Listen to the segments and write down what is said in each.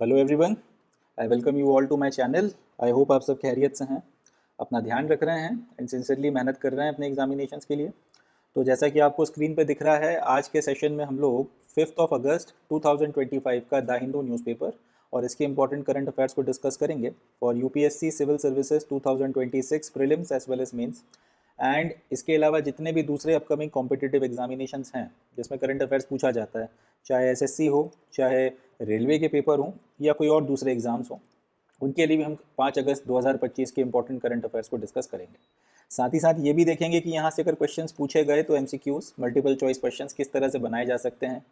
Hello everyone, I welcome you all to my channel. I hope आप सब खैरियत से हैं, अपना ध्यान रख रहे हैं एंड सिंसियरली मेहनत कर रहे हैं अपने एग्जामिनेशंस के लिए। तो जैसा कि आपको स्क्रीन पे दिख रहा है, आज के सेशन में हम लोग 5 अगस्त 2025 का द हिंदू न्यूज़पेपर और इसके इंपॉर्टेंट करंट अफेयर्स को डिस्कस करेंगे for UPSC civil services 2026 prelims as well as mains. And इसके अलावा जितने भी दूसरे अपकमिंग कॉम्पिटिटिव एग्जामिनेशंस हैं जिसमें करंट अफेयर्स पूछा जाता है, चाहे एसएससी हो, चाहे रेलवे के पेपर हों या कोई और दूसरे एग्जाम्स हों, उनके लिए भी हम 5 अगस्त 2025 के इंपॉर्टेंट करंट अफेयर्स को डिस्कस करेंगे। साथ ही साथ ये भी देखेंगे कि यहाँ से अगर क्वेश्चंस पूछे गए तो एमसीक्यूज मल्टीपल चॉइस क्वेश्चंस किस तरह से बनाए जा सकते हैं,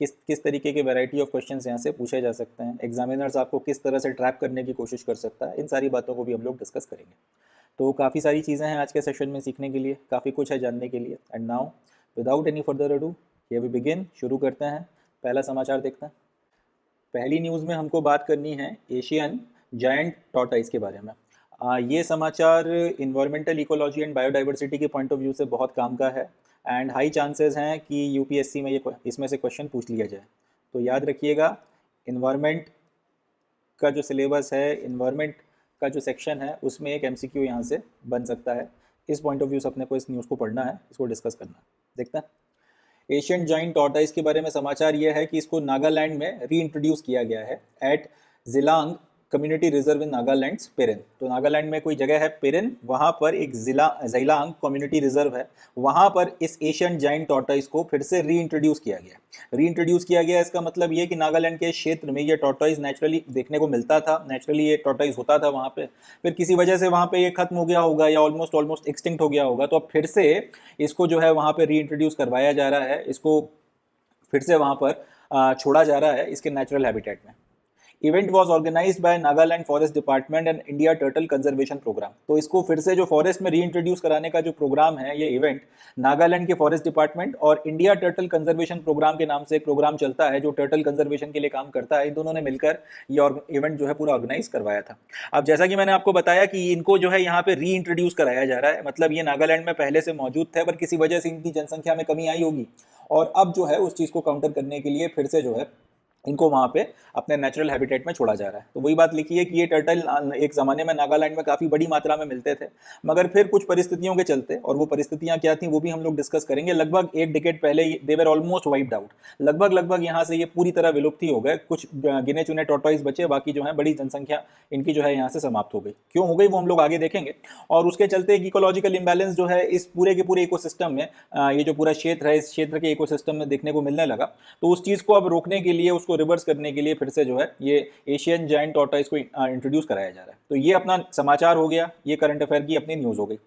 किस तरीके के वैरायटी ऑफ क्वेश्चंस यहाँ से पूछे जा सकते हैं, एग्जामिनर्स आपको किस तरह से ट्रैप करने की कोशिश कर सकता है, इन सारी बातों को भी हम लोग डिस्कस करेंगे। तो काफ़ी सारी चीज़ें हैं आज के सेशन में सीखने के लिए, काफ़ी कुछ है जानने के लिए। And now without any further ado here we begin, शुरू करते हैं। पहला समाचार देखते हैं। पहली न्यूज़ में हमको बात करनी है एशियन जायंट टॉर्टॉइस के बारे में। ये समाचार इन्वायरमेंटल इकोलॉजी एंड बायोडाइवर्सिटी के पॉइंट ऑफ व्यू से बहुत काम का है एंड हाई चांसेस हैं कि यूपीएससी में इसमें से क्वेश्चन पूछ लिया जाए। तो याद रखिएगा, इन्वायरमेंट का जो सिलेबस है, इन्वायरमेंट का जो सेक्शन है, उसमें एक एमसीक्यू यहाँ से बन सकता है। इस पॉइंट ऑफ व्यू से अपने को इस न्यूज़ को पढ़ना है, इसको डिस्कस करना है। देखते हैं। एशियन जाइंट टॉर्टॉइस के बारे में समाचार यह है कि इसको नागालैंड में रीइंट्रोड्यूस किया गया है at Jilang community reserve in Nagaland Peren. तो नागालैंड में कोई जगह है पेरेन, वहाँ पर एक जिलांग कम्युनिटी रिजर्व है, वहाँ पर इस एशियन जाइंट टॉर्टॉइस को फिर से रीइंट्रोड्यूस किया गया। रीइंट्रोड्यूस किया गया इसका मतलब ये कि नागालैंड के क्षेत्र में ये टॉर्टॉइस नेचुरली देखने को मिलता था, नेचुरली ये टॉर्टॉइस होता था वहाँ पे, फिर किसी वजह से वहाँ पे ये खत्म हो गया होगा या ऑलमोस्ट एक्सटिंक्ट हो गया होगा, तो अब फिर से इसको जो है वहाँ पे रीइंट्रोड्यूस करवाया जा रहा है, इसको फिर से वहाँ पर छोड़ा जा रहा है इसके नेचुरल हैबिटेट में। Event was organised by Nagaland forest department and India turtle conservation programme. तो इसको फिर से जो फॉरेस्ट में रीइंट्रोड्यूस कराने का जो प्रोग्राम है, ये इवेंट नागालैंड के फॉरेस्ट डिपार्टमेंट और इंडिया टर्टल कंजर्वेशन प्रोग्राम के नाम से एक प्रोग्राम चलता है जो टर्टल कंजर्वेशन के लिए काम करता है। इन दोनों ने मिलकर ये इवेंट जो है पूरा ऑर्गेनाइज करवाया था। अब जैसा कि मैंने आपको बताया कि इनको जो है यहाँ पे रीइंट्रोड्यूस कराया जा रहा है, मतलब ये नागालैंड में पहले से मौजूद थे पर किसी वजह से इनकी जनसंख्या में कमी आई होगी और अब जो है उस चीज़ को काउंटर करने के लिए फिर से जो है इनको वहाँ पे अपने नेचुरल हैबिटेट में छोड़ा जा रहा है। तो वही बात लिखी है कि ये टर्टल एक ज़माने में नागालैंड में काफ़ी बड़ी मात्रा में मिलते थे, मगर फिर कुछ परिस्थितियों के चलते, और वो परिस्थितियाँ क्या थी वो भी हम लोग डिस्कस करेंगे। लगभग एक डिकेड पहले दे वर ऑलमोस्ट वाइप्ड आउट, लगभग यहाँ से ये पूरी तरह विलुप्त ही हो गए। कुछ गिने चुने टॉर्टॉइस बचे, बाकी जो है बड़ी जनसंख्या इनकी जो है यहाँ से समाप्त हो गई। क्यों हो गई वो हम लोग आगे देखेंगे। और उसके चलते एक इकोलॉजिकल इम्बैलेंस जो है इस पूरे के पूरे इकोसिस्टम में, ये जो पूरा क्षेत्र है इस क्षेत्र के इकोसिस्टम में देखने को मिलने लगा। तो उस चीज़ को अब रोकने के लिए, उसको रिवर्स करने के लिए फिर से जो है ये एशियन जायंट टॉर्टॉइस को इंट्रोड्यूस कराया जा रहा है। तो ये अपना समाचार हो गया, ये करंट अफेयर की अपनी न्यूज़ हो गई।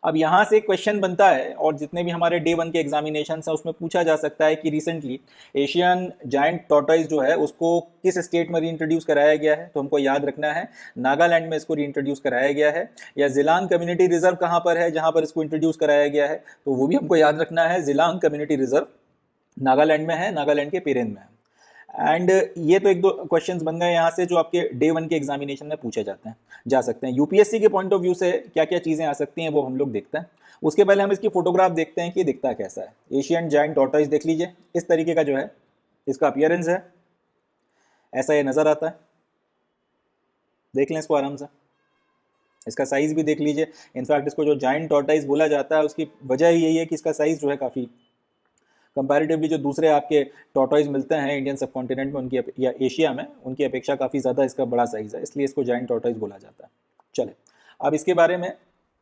अब यहाँ से क्वेश्चन बनता है, और जितने भी हमारे डे 1 के एग्जामिनेशन हैं उसमें पूछा जा सकता है कि रिसेंटली एशियन जायंट टॉर्टॉइस जो है उसको किस स्टेट में रीइंट्रोड्यूस कराया गया है। तो हमको याद रखना है नागालैंड में इसको रीइंट्रोड्यूस कराया गया है, या जिलांग कम्युनिटी रिजर्व कहाँ पर है जहाँ पर इसको इंट्रोड्यूस कराया गया है, तो वो भी हमको याद रखना है। जिलांग कम्युनिटी रिजर्व नागालैंड में है, नागालैंड के पेरेन में है। एंड ये तो एक दो क्वेश्चंस बन गए यहाँ से जो आपके डे 1 के एग्जामिनेशन में पूछे जाते हैं, जा सकते हैं। यूपीएससी के पॉइंट ऑफ व्यू से क्या क्या चीज़ें आ सकती हैं वो हम लोग देखते हैं। उसके पहले हम इसकी फोटोग्राफ देखते हैं कि दिखता कैसा है। एशियन जायंट टॉर्टॉइस देख लीजिए, इस तरीके का जो है इसका अपीयरेंस है, ऐसा ये नज़र आता है। देख लें इसको आराम से, इसका साइज़ भी देख लीजिए। इनफैक्ट इसको जो जायंट टॉर्टॉइस बोला जाता है उसकी वजह ही यही है कि इसका साइज़ जो है काफ़ी कंपैरेटिवली जो दूसरे आपके टॉर्टॉइस मिलते हैं इंडियन सब कॉन्टिनेंट में उनकी या एशिया में, उनकी अपेक्षा काफ़ी ज़्यादा इसका बड़ा साइज़ है, इसलिए इसको जायंट टॉर्टॉइस बोला जाता है। चले अब इसके बारे में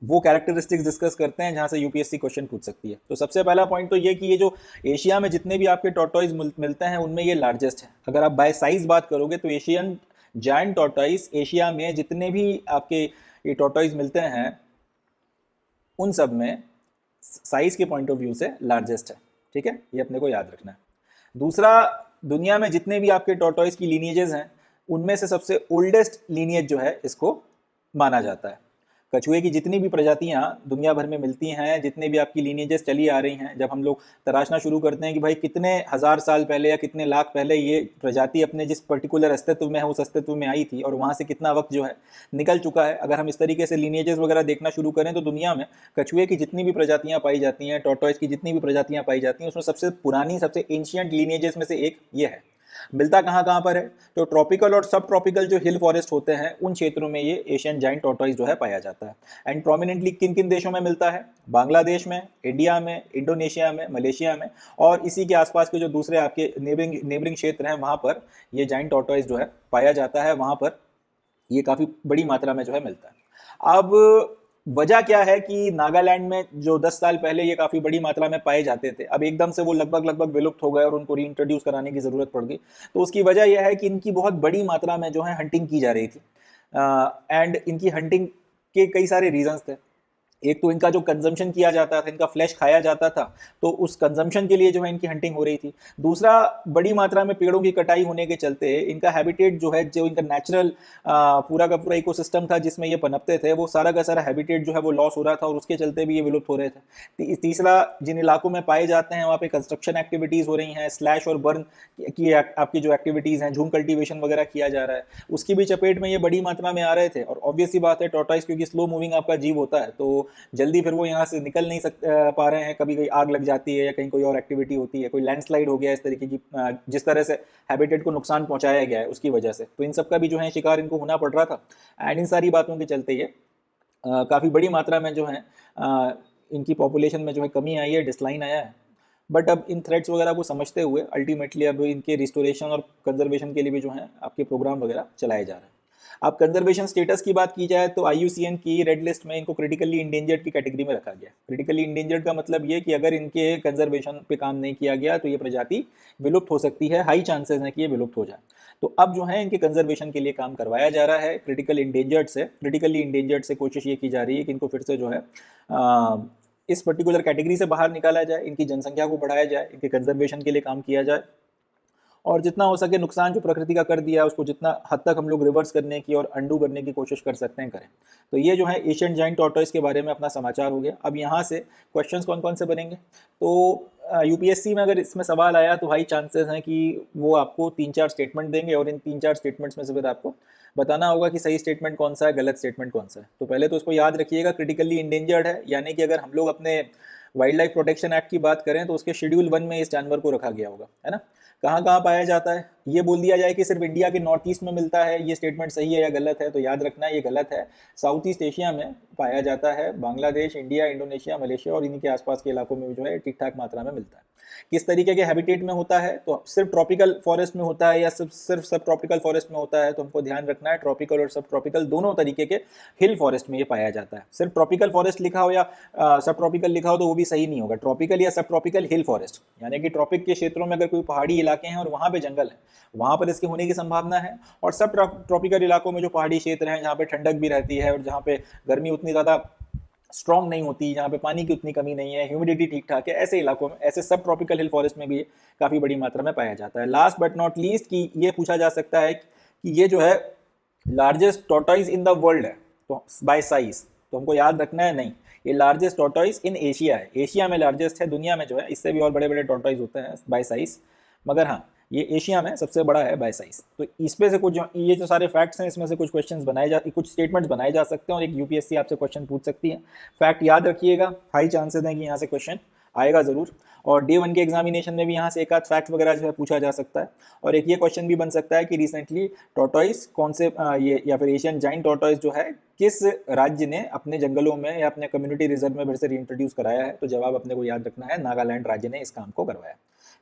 वो कैरेक्टरिस्टिक्स डिस्कस करते हैं जहाँ से यूपीएससी क्वेश्चन पूछ सकती है। तो सबसे पहला पॉइंट तो ये कि ये जो एशिया में जितने भी आपके टॉर्टॉइस मिलते हैं उनमें ये लार्जेस्ट है। अगर आप बाय साइज़ बात करोगे तो एशियन जायंट टॉर्टॉइस एशिया में जितने भी आपके ये टॉर्टॉइस मिलते हैं उन सब में साइज़ के पॉइंट ऑफ व्यू से लार्जेस्ट है। ठीक है, ये अपने को याद रखना है। दूसरा, दुनिया में जितने भी आपके टॉर्टॉइस की लीनिएजेस हैं उनमें से सबसे ओल्डेस्ट लीनिएज जो है इसको माना जाता है। कछुए की जितनी भी प्रजातियां दुनिया भर में मिलती हैं, जितने भी आपकी लीनिएजेस चली आ रही हैं, जब हम लोग तराशना शुरू करते हैं कि भाई कितने हज़ार साल पहले या कितने लाख पहले ये प्रजाति अपने जिस पर्टिकुलर अस्तित्व में है उस अस्तित्व में आई थी और वहाँ से कितना वक्त जो है निकल चुका है, अगर हम इस तरीके से लीनिएजेस वगैरह देखना शुरू करें तो दुनिया में कछुए की जितनी भी प्रजातियाँ पाई जाती हैं, टॉर्टॉइस की जितनी भी प्रजातियाँ पाई जाती हैं, उसमें सबसे पुरानी, सबसे एंशियंट लीनिएजेस में से एक ये है। मिलता कहाँ कहाँ पर है, तो ट्रॉपिकल और सब ट्रॉपिकल जो हिल फॉरेस्ट होते हैं उन क्षेत्रों में ये एशियन जाइंट टॉर्टॉइस जो है पाया जाता है। एंड प्रोमिनेंटली किन किन देशों में मिलता है, बांग्लादेश में, इंडिया में, इंडोनेशिया में, मलेशिया में, और इसी के आसपास के जो दूसरे आपके नेबरिंग क्षेत्र हैं वहाँ पर ये जाइंट टॉर्टॉइस जो है पाया जाता है, वहाँ पर ये काफ़ी बड़ी मात्रा में जो है मिलता है। अब वजह क्या है कि नागालैंड में जो 10 साल पहले ये काफ़ी बड़ी मात्रा में पाए जाते थे, अब एकदम से वो लगभग विलुप्त हो गए और उनको रीइंट्रोड्यूस कराने की ज़रूरत पड़ गई। तो उसकी वजह यह है कि इनकी बहुत बड़ी मात्रा में जो है हंटिंग की जा रही थी, एंड इनकी हंटिंग के कई सारे रीजंस थे। एक तो इनका जो कंजम्पशन किया जाता था, इनका फ्लैश खाया जाता था, तो उस कंजम्पशन के लिए जो है इनकी हंटिंग हो रही थी। दूसरा, बड़ी मात्रा में पेड़ों की कटाई होने के चलते इनका हैबिटेट जो है, जो इनका नेचुरल पूरा का पूरा इकोसिस्टम था जिसमें ये पनपते थे, वो सारा का सारा हैबिटेट जो है वो लॉस हो रहा था और उसके चलते भी ये विलुप्त हो रहे थे। तीसरा, जिन इलाकों में पाए जाते हैं वहाँ पे कंस्ट्रक्शन एक्टिविटीज़ हो रही हैं, स्लैश और बर्न की आपकी जो एक्टिविटीज़ हैं, झूम कल्टीवेशन वगैरह किया जा रहा है, उसकी भी चपेट में ये बड़ी मात्रा में आ रहे थे। और ऑब्वियस सी बात है, टॉर्टॉइस क्योंकि स्लो मूविंग आपका जीव होता है, तो जल्दी फिर वो यहाँ से निकल नहीं पा रहे हैं, कभी कहीं आग लग जाती है या कहीं कोई और एक्टिविटी होती है, कोई लैंडस्लाइड हो गया इस तरीके की, जिस तरह से हैबिटेट को नुकसान पहुंचाया गया है उसकी वजह से, तो इन सब का भी जो है शिकार इनको होना पड़ रहा था। एंड इन सारी बातों के चलते ये काफ़ी बड़ी मात्रा में जो है इनकी पॉपुलेशन में जो है कमी आई है, डिस्लाइन आया है। बट अब इन थ्रेट्स वगैरह को समझते हुए अल्टीमेटली अब इनके रिस्टोरेशन और कंजर्वेशन के लिए भी जो है आपके प्रोग्राम वगैरह चलाए जा रहे हैं। अब कंजर्वेशन स्टेटस की बात की जाए तो IUCN की रेड लिस्ट में इनको क्रिटिकली इंडेंजर्ड की कैटेगरी में रखा गया। क्रिटिकली इंडेंजर्ड का मतलब ये कि अगर इनके कंजर्वेशन पे काम नहीं किया गया तो ये प्रजाति विलुप्त हो सकती है, हाई चांसेस हैं कि ये विलुप्त हो जाए। तो अब जो है इनके कंजर्वेशन के लिए काम करवाया जा रहा है क्रिटिकली इंडेंजर्ड से कोशिश ये की जा रही है कि इनको फिर से जो है इस पर्टिकुलर कैटेगरी से बाहर निकाला जाए, इनकी जनसंख्या को बढ़ाया जाए, इनके कंजर्वेशन के लिए काम किया जाए, और जितना हो सके नुकसान जो प्रकृति का कर दिया है उसको जितना हद तक हम लोग रिवर्स करने की और अंडू करने की कोशिश कर सकते हैं करें। तो ये जो है एशियन जाइंट टॉर्टॉइस के बारे में अपना समाचार हो गया। अब यहाँ से क्वेश्चंस कौन कौन से बनेंगे, तो UPSC में अगर इसमें सवाल आया तो हाई चांसेस हैं कि वो आपको 3-4 स्टेटमेंट देंगे और इन 3-4 स्टेटमेंट्स में से फिर आपको बताना होगा कि सही स्टेटमेंट कौन सा है, गलत स्टेटमेंट कौन सा है। तो पहले तो उसको याद रखिएगा, क्रिटिकली इंडेंजर्ड है, यानी कि अगर हम लोग अपने वाइल्ड लाइफ प्रोटेक्शन एक्ट की बात करें तो उसके शेड्यूल 1 में इस जानवर को रखा गया होगा, है ना। कहाँ कहाँ पाया जाता है, ये बोल दिया जाए कि सिर्फ इंडिया के नॉर्थ ईस्ट में मिलता है, ये स्टेटमेंट सही है या गलत है, तो याद रखना ये गलत है। साउथ ईस्ट एशिया में पाया जाता है, बांग्लादेश, इंडिया, इंडोनेशिया, मलेशिया और इन्हीं के आसपास के इलाकों में जो है ठीक ठाक मात्रा में मिलता है। किस तरीके के हैबिटेट में होता है, तो सिर्फ ट्रॉपिकल फॉरेस्ट में होता है या सिर्फ सब ट्रॉपिकल फॉरेस्ट में होता है, तो हमको ध्यान रखना है ट्रॉपिकल और सब ट्रॉपिकल दोनों तरीके के हिल फॉरेस्ट में ये पाया जाता है। सिर्फ ट्रॉपिकल फॉरेस्ट लिखा हो या सब ट्रॉपिकल लिखा हो तो वो भी सही नहीं होगा, ट्रॉपिकल या सब ट्रॉपिकल हिल फॉरेस्ट, यानी कि ट्रॉपिक के क्षेत्रों में अगर कोई पहाड़ी इलाके हैं और वहाँ पे जंगल है वहाँ पर इसके होने की संभावना है, और सब ट्रॉपिकल इलाकों में जो पहाड़ी क्षेत्र हैं जहाँ पे ठंडक भी रहती है और जहाँ पे गर्मी उतनी ज़्यादा स्ट्रॉन्ग नहीं होती, जहाँ पे पानी की उतनी कमी नहीं है, ह्यूमिडिटी ठीक ठाक है, ऐसे इलाकों में, ऐसे सब ट्रॉपिकल हिल फॉरेस्ट में भी काफ़ी बड़ी मात्रा में पाया जाता है। लास्ट बट नॉट लीस्ट कि ये पूछा जा सकता है कि ये जो है largest tortoise in the world है तो बाय साइज, तो हमको याद रखना है नहीं, ये लार्जेस्ट टॉर्टॉइस इन एशिया है, एशिया में लार्जेस्ट है, दुनिया में जो है इससे भी और बड़े बड़े टॉर्टॉइस होते हैं बाय साइज, मगर हाँ ये एशिया में सबसे बड़ा है बाय साइज। तो इसमें से कुछ ये जो सारे फैक्ट्स हैं इसमें से कुछ क्वेश्चंस कुछ स्टेटमेंट्स बनाए जा सकते हैं और एक UPSC आपसे क्वेश्चन पूछ सकती है। फैक्ट याद रखिएगा, हाई चांसेस हैं कि यहाँ से क्वेश्चन आएगा ज़रूर, और Day 1 के एग्जामिनेशन में भी यहाँ से एक आध फैक्ट वगैरह जो है पूछा जा सकता है। और एक ये क्वेश्चन भी बन सकता है कि रिसेंटली टॉर्टॉइस कौन से ये या फिर एशियन जाइंट टॉर्टॉइस जो है किस राज्य ने अपने जंगलों में या अपने कम्युनिटी रिजर्व में फिर से रीइंट्रोड्यूस कराया है, तो जवाब अपने को याद रखना है, नागालैंड राज्य ने इस काम को करवाया।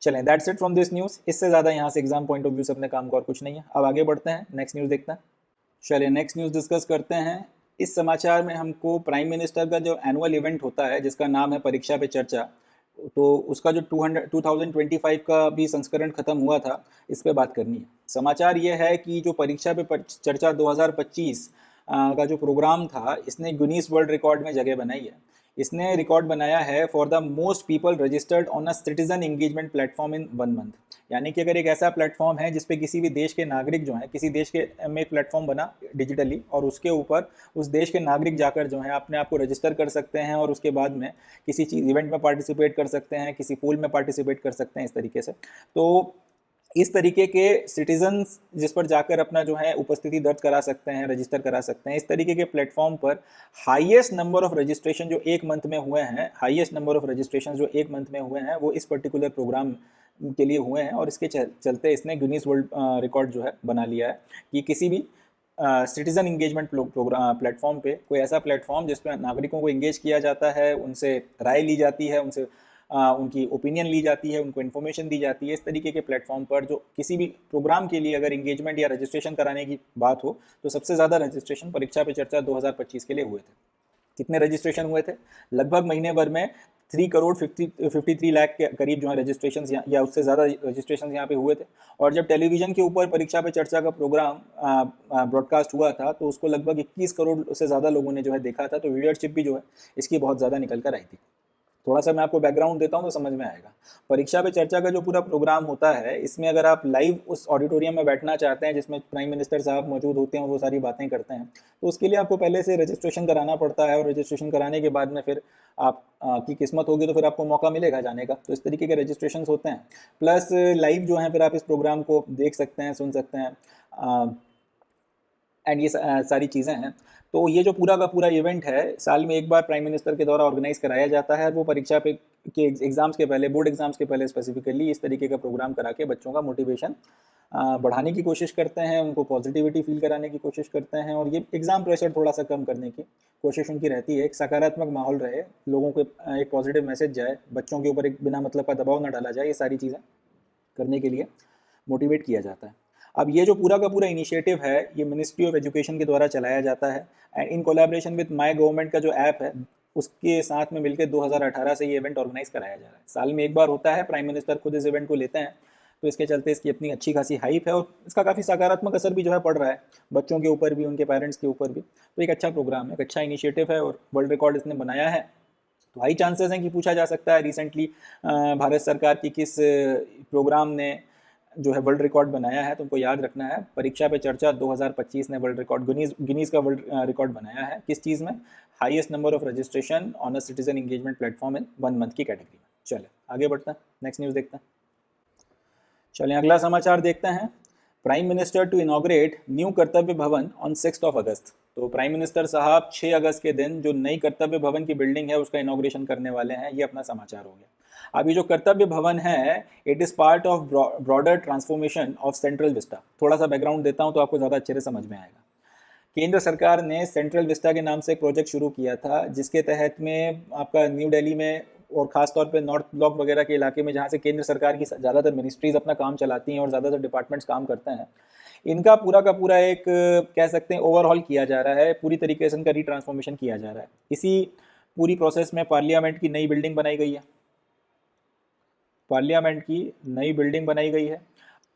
चलें, that's it from this news, इससे ज़्यादा यहाँ से एग्जाम पॉइंट ऑफ व्यू से अपने काम का और कुछ नहीं है। अब आगे बढ़ते हैं, नेक्स्ट न्यूज़ देखते हैं। चलिए नेक्स्ट न्यूज़ डिस्कस करते हैं। इस समाचार में हमको प्राइम मिनिस्टर का जो एनुअल इवेंट होता है जिसका नाम है परीक्षा पे चर्चा, तो उसका जो 2025 का भी संस्करण खत्म हुआ था, इस पे बात करनी है। समाचार ये है कि जो परीक्षा पे चर्चा 2025 का जो प्रोग्राम था, इसने गिनीज वर्ल्ड रिकॉर्ड में जगह बनाई है। इसने रिकॉर्ड बनाया है for the most people registered on a citizen engagement platform in 1 month, यानी कि अगर एक ऐसा प्लेटफॉर्म है जिसपे किसी भी देश के नागरिक जो हैं, किसी देश के में एक प्लेटफॉर्म बना डिजिटली और उसके ऊपर उस देश के नागरिक जाकर जो है अपने आप को रजिस्टर कर सकते हैं और उसके बाद में किसी चीज़ इवेंट में पार्टिसिपेट कर सकते हैं, किसी पोल में पार्टिसिपेट कर सकते हैं, इस तरीके से। तो इस तरीके के सिटीजन्स जिस पर जाकर अपना जो है उपस्थिति दर्ज करा सकते हैं, रजिस्टर करा सकते हैं, इस तरीके के प्लेटफॉर्म पर हाईएस्ट नंबर ऑफ रजिस्ट्रेशन जो एक मंथ में हुए हैं, हाईएस्ट नंबर ऑफ रजिस्ट्रेशन जो एक मंथ में हुए हैं, वो इस पर्टिकुलर प्रोग्राम के लिए हुए हैं, और इसके चलते इसने गिनीज वर्ल्ड रिकॉर्ड जो है बना लिया है कि किसी भी सिटीज़न इंगेजमेंट प्लेटफॉर्म पे, कोई ऐसा प्लेटफॉर्म जिस पर नागरिकों को इंगेज किया जाता है, उनसे राय ली जाती है, उनसे उनकी ओपिनियन ली जाती है, उनको इन्फॉर्मेशन दी जाती है, इस तरीके के प्लेटफॉर्म पर जो किसी भी प्रोग्राम के लिए अगर इंगेजमेंट या रजिस्ट्रेशन कराने की बात हो, तो सबसे ज़्यादा रजिस्ट्रेशन परीक्षा पे चर्चा 2025 के लिए हुए थे। कितने रजिस्ट्रेशन हुए थे? लगभग महीने भर में 3,53 लाख के करीब जो है रजिस्ट्रेशन या उससे ज़्यादा रजिस्ट्रेशन यहाँ पे हुए थे। और जब टेलीविज़न के ऊपर परीक्षा पे चर्चा का प्रोग्राम ब्रॉडकास्ट हुआ था, तो उसको लगभग 21 करोड़ से ज़्यादा लोगों ने जो है देखा था। तो व्यूअरशिप भी जो है इसकी बहुत ज़्यादा निकल कर आई थी। थोड़ा सा मैं आपको बैकग्राउंड देता हूँ तो समझ में आएगा। परीक्षा पे चर्चा का जो पूरा प्रोग्राम होता है, इसमें अगर आप लाइव उस ऑडिटोरियम में बैठना चाहते हैं जिसमें प्राइम मिनिस्टर साहब मौजूद होते हैं, वो सारी बातें करते हैं, तो उसके लिए आपको पहले से रजिस्ट्रेशन कराना पड़ता है, और रजिस्ट्रेशन कराने के बाद में फिर आप की किस्मत होगी तो फिर आपको मौका मिलेगा जाने का। तो इस तरीके के रजिस्ट्रेशन होते हैं। प्लस लाइव जो है फिर आप इस प्रोग्राम को देख सकते हैं, सुन सकते हैं, एंड ये सारी चीज़ें हैं। तो ये जो पूरा का पूरा इवेंट है, साल में एक बार प्राइम मिनिस्टर के द्वारा ऑर्गेनाइज कराया जाता है। वो परीक्षा पे के एग्ज़ाम्स के पहले, बोर्ड एग्ज़ाम्स के पहले स्पेसिफिकली इस तरीके का प्रोग्राम करा के बच्चों का मोटिवेशन बढ़ाने की कोशिश करते हैं, उनको पॉजिटिविटी फील कराने की कोशिश करते हैं, और ये एग्ज़ाम प्रेशर थोड़ा सा कम करने की कोशिश उनकी रहती है। एक सकारात्मक माहौल रहे, लोगों को एक पॉजिटिव मैसेज जाए, बच्चों के ऊपर एक बिना मतलब का दबाव ना डाला जाए, ये सारी चीज़ें करने के लिए मोटिवेट किया जाता है। अब ये जो पूरा का पूरा इनिशिएटिव है, ये मिनिस्ट्री ऑफ एजुकेशन के द्वारा चलाया जाता है, and in collaboration with my government का जो ऐप है, उसके साथ में मिलकर 2018 से ये इवेंट ऑर्गेनाइज कराया जा रहा है। साल में एक बार होता है, प्राइम मिनिस्टर खुद इस इवेंट को लेते हैं, तो इसके चलते इसकी अपनी अच्छी खासी हाइप है, और इसका काफ़ी सकारात्मक असर भी जो है पड़ रहा है बच्चों के ऊपर भी, उनके पेरेंट्स के ऊपर भी। तो एक अच्छा प्रोग्राम है, एक अच्छा इनिशिएटिव है, और वर्ल्ड रिकॉर्ड इसने बनाया है। तो हाई चांसेस हैं कि पूछा जा सकता है रिसेंटली भारत सरकार की किस प्रोग्राम ने जो है वर्ल्ड रिकॉर्ड बनाया है। तुमको याद रखना है, परीक्षा पे चर्चा 2025 ने वर्ल्ड रिकॉर्ड, गिनीज का वर्ल्ड रिकॉर्ड बनाया है। किस चीज़ में? Highest number of registration on a citizen engagement platform in 1 month की कैटेगरी में। चले आगे बढ़ते हैं, नेक्स्ट न्यूज़ देखते हैं। चलें अगला समाचार देखते हैं। Prime minister to inaugurate new Kartavya Bhavan on 6 अगस्त। तो प्राइम मिनिस्टर साहब 6 अगस्त के दिन जो नई कर्तव्य भवन की बिल्डिंग है उसका इनॉग्रेशन करने वाले हैं। ये अपना समाचार हो गया। अभी जो कर्तव्य भवन है, it is part of broader transformation of central Vista. थोड़ा सा बैकग्राउंड देता हूँ तो आपको ज़्यादा अच्छे से समझ में आएगा। केंद्र सरकार ने सेंट्रल विस्टा के नाम से एक प्रोजेक्ट शुरू किया था, जिसके तहत में आपका न्यू दिल्ली में और ख़ासतौर पे नॉर्थ ब्लॉक वगैरह के इलाके में, जहाँ से केंद्र सरकार की ज़्यादातर मिनिस्ट्रीज़ अपना काम चलाती हैं और ज़्यादातर डिपार्टमेंट्स काम करते हैं, इनका पूरा का पूरा एक कह सकते हैं ओवरहॉल किया जा रहा है, पूरी तरीके से इनका रीट्रांसफॉर्मेशन किया जा रहा है। इसी पूरी प्रोसेस में पार्लियामेंट की नई बिल्डिंग बनाई गई है, पार्लियामेंट की नई बिल्डिंग बनाई गई है,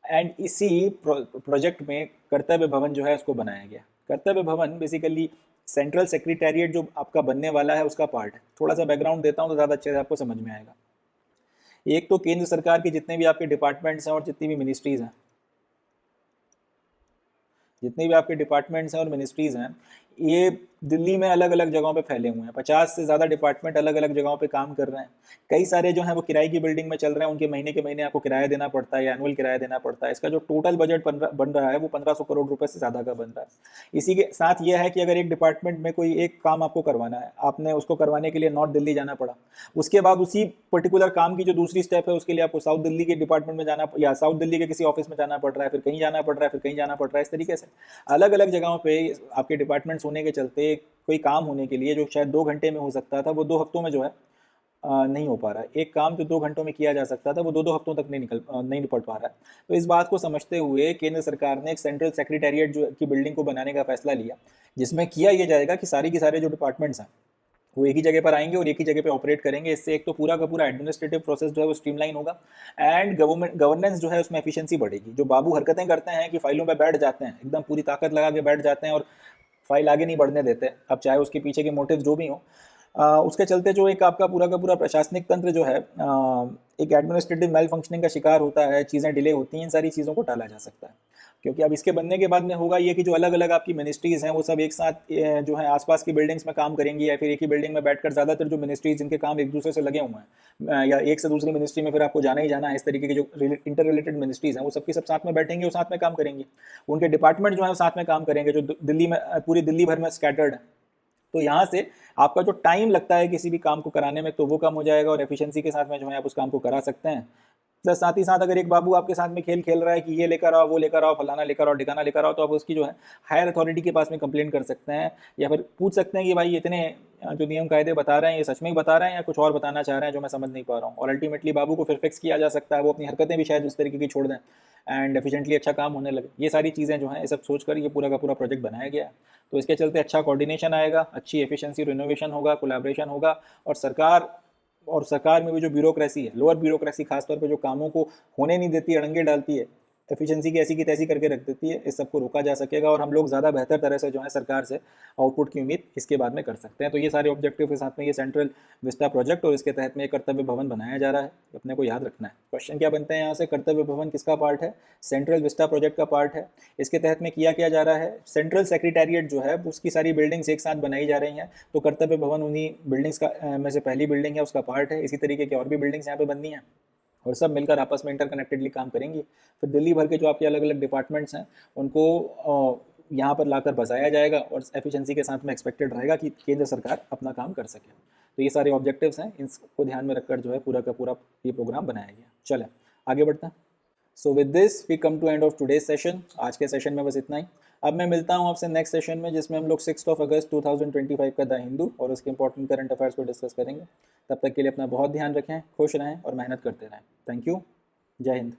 एंड इसी प्रोजेक्ट में कर्तव्य भवन जो है उसको बनाया गया। कर्तव्य भवन बेसिकली सेंट्रल सेक्रेटेरिएट जो आपका बनने वाला है उसका पार्ट है। थोड़ा सा बैकग्राउंड देता हूँ तो ज़्यादा अच्छे से आपको समझ में आएगा। एक तो केंद्र सरकार के जितने भी आपके डिपार्टमेंट्स हैं और जितनी भी मिनिस्ट्रीज़ हैं, जितने भी आपके डिपार्टमेंट्स हैं और मिनिस्ट्रीज़ हैं, ये दिल्ली में अलग अलग जगहों पे फैले हुए हैं। 50 से ज़्यादा डिपार्टमेंट अलग अलग जगहों पे काम कर रहे हैं। कई सारे जो हैं वो किराए की बिल्डिंग में चल रहे हैं, उनके महीने के महीने आपको किराया देना पड़ता है या एनुअल किराया देना पड़ता है। इसका जो टोटल बजट बन रहा है वो 1500 करोड़ रुपए से ज़्यादा का बन रहा है। इसी के साथ यह है कि अगर एक डिपार्टमेंट में कोई एक काम आपको करवाना है, आपने उसको करवाने के लिए नॉर्थ दिल्ली जाना पड़ा, उसके बाद उसी पर्टिकुलर काम की जो दूसरी स्टेप है उसके लिए आपको साउथ दिल्ली के डिपार्टमेंट में जाना, या साउथ दिल्ली के किसी ऑफिस में जाना पड़ रहा है, फिर कहीं जाना पड़ रहा है, फिर कहीं जाना पड़ रहा है। इस तरीके से अलग अलग जगहों पे आपके डिपार्टमेंट्स होने के चलते कोई काम होने के लिए जो शायद 2 घंटे में हो सकता था, वो 2 हफ्तों में जो है नहीं हो पा रहा है। एक काम जो 2 घंटों में किया जा सकता था वो 2 हफ्तों तक नहीं निपट पा रहा है। तो इस बात को समझते हुए केंद्र सरकार ने एक सेंट्रल सेक्रेटेरिएट जो की बिल्डिंग को बनाने का फैसला लिया, जिसमें किया ये जाएगा कि की सारे जो डिपार्टमेंट्स हैं वो एक ही जगह पर आएंगे और एक ही जगह पे ऑपरेट करेंगे। इससे एक तो पूरा का पूरा एडमिनिस्ट्रेटिव प्रोसेस जो है वो स्ट्रीमलाइन होगा, एंड गवर्नेंस जो है उसमें एफिशिएंसी बढ़ेगी। जो बाबू हरकतें करते हैं कि फाइलों पे बैठ जाते हैं, एकदम पूरी ताकत लगा के बैठ जाते हैं और फाइल आगे नहीं बढ़ने देते, अब चाहे उसके पीछे के मोटिव जो भी हो, उसके चलते जो एक आपका पूरा का पूरा प्रशासनिक तंत्र जो है एक एडमिनिस्ट्रेटिव मेल फंक्शनिंग का शिकार होता है, चीज़ें डिले होती हैं, इन सारी चीज़ों को टाला जा सकता है। क्योंकि अब इसके बनने के बाद में होगा ये कि जो अलग अलग आपकी मिनिस्ट्रीज़ हैं वो सब एक साथ जो है आसपास की बिल्डिंग्स में काम करेंगी, या फिर एक ही बिल्डिंग में बैठकर ज़्यादातर जो मिनिस्ट्रीज जिनके काम एक दूसरे से लगे हुए हैं, या एक से दूसरी मिनिस्ट्री में फिर आपको जाना ही जाना है, इस तरीके के जो इंटर रिलेटेड मिनिस्ट्रीज़ हैं वो सबके सब साथ में बैठेंगे और साथ में काम करेंगे। उनके डिपार्टमेंट जो है साथ में काम करेंगे, जो दिल्ली में पूरी दिल्ली भर में स्कैटर्ड है। तो यहाँ से आपका जो टाइम लगता है किसी भी काम को कराने में, तो वो कम हो जाएगा, और एफिशिएंसी के साथ में जो है आप उस काम को करा सकते हैं। प्लस साथ ही साथ अगर एक बाबू आपके साथ में खेल खेल रहा है कि ये लेकर आओ, वो लेकर आओ, फलाना लेकर आओ, ठिकाना लेकर आओ, तो आप उसकी जो है हायर अथॉरिटी के पास में कंप्लेंट कर सकते हैं, या फिर पूछ सकते हैं कि भाई इतने जो नियम कायदे बता रहे हैं ये सच में ही बता रहे हैं या कुछ और बताना चाह रहे हैं जो मैं समझ नहीं पा रहा हूँ। और अल्टीमेटली बाबू को फिर फिक्स किया जा सकता है, वो अपनी हरकतें भी शायद उस तरीके की छोड़ दें एंड एफिशिएंटली अच्छा काम होने लगे। ये सारी चीज़ें जो हैं ये सब सोच कर ये पूरा का पूरा प्रोजेक्ट बनाया गया है। तो इसके चलते अच्छा कोऑर्डिनेशन आएगा, अच्छी एफिशिएंसी और इनोवेशन होगा, कोलैबोरेशन होगा, और सरकार में भी जो ब्यूरोक्रेसी है, लोअर ब्यूरोक्रेसी खासतौर पे जो कामों को होने नहीं देती है, अड़ंगे डालती है, एफिशिएंसी की ऐसी की तैसी करके रख देती है, इस सबको रोका जा सकेगा और हम लोग ज़्यादा बेहतर तरह से जो है सरकार से आउटपुट की उम्मीद इसके बाद में कर सकते हैं। तो ये सारे ऑब्जेक्टिव के साथ में ये सेंट्रल विस्टा प्रोजेक्ट और इसके तहत में ये कर्तव्य भवन बनाया जा रहा है, अपने को याद रखना है। क्वेश्चन क्या बनते हैं यहाँ से, कर्तव्य भवन किसका पार्ट है? सेंट्रल विस्टा प्रोजेक्ट का पार्ट है। इसके तहत में किया क्या जा रहा है, सेंट्रल सेक्रेटेरिएट जो है उसकी सारी बिल्डिंग्स एक साथ बनाई जा रही हैं, तो कर्तव्य भवन उन्हीं बिल्डिंग्स का में से पहली बिल्डिंग है, उसका पार्ट है। इसी तरीके की और भी बिल्डिंग्स यहाँ पे बननी है और सब मिलकर आपस में इंटरकनेक्टेडली काम करेंगी। फिर दिल्ली भर के जो आपके अलग अलग डिपार्टमेंट्स हैं उनको यहाँ पर लाकर बसाया जाएगा और एफिशिएंसी के साथ में एक्सपेक्टेड रहेगा कि केंद्र सरकार अपना काम कर सके। तो ये सारे ऑब्जेक्टिव्स हैं, इनको ध्यान में रखकर जो है पूरा का पूरा ये प्रोग्राम बनाया गया। चलें आगे बढ़ते हैं। So with this we come to end of today's session. आज के सेशन में बस इतना ही। अब मैं मिलता हूँ आपसे नेक्स्ट सेशन में जिसमें हम लोग 6 अगस्त 2025 का द हिंदू और उसके इंपॉर्टेंट करंट अफेयर्स को डिस्कस करेंगे। तब तक के लिए अपना बहुत ध्यान रखें, खुश रहें और मेहनत करते रहें। Thank you. जय हिंद।